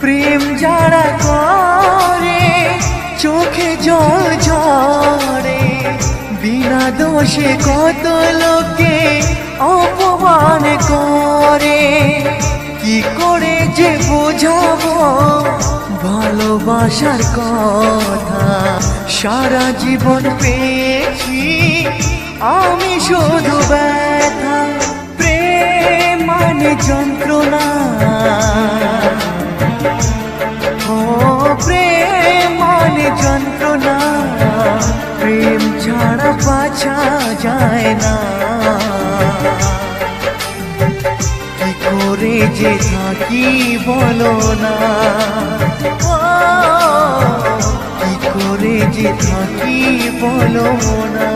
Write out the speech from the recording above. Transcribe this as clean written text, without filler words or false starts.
প্রেম যারা করে চোখে জল ঝরে, বিনা দোষে কত লোকে অপমান করে। কি করে যে বোঝাবো ভালোবাসার কথা, সারা জীবন পেয়েছি আমি শুধু ব্যথা। প্রেম মানে যন্ত্রণা, ও প্রেম মানে যন্ত্রণা, প্রেম ছাড়া বাঁচা যায় না। কি করে যে থাকি বলো না, কি করে যে থাকি বলো না।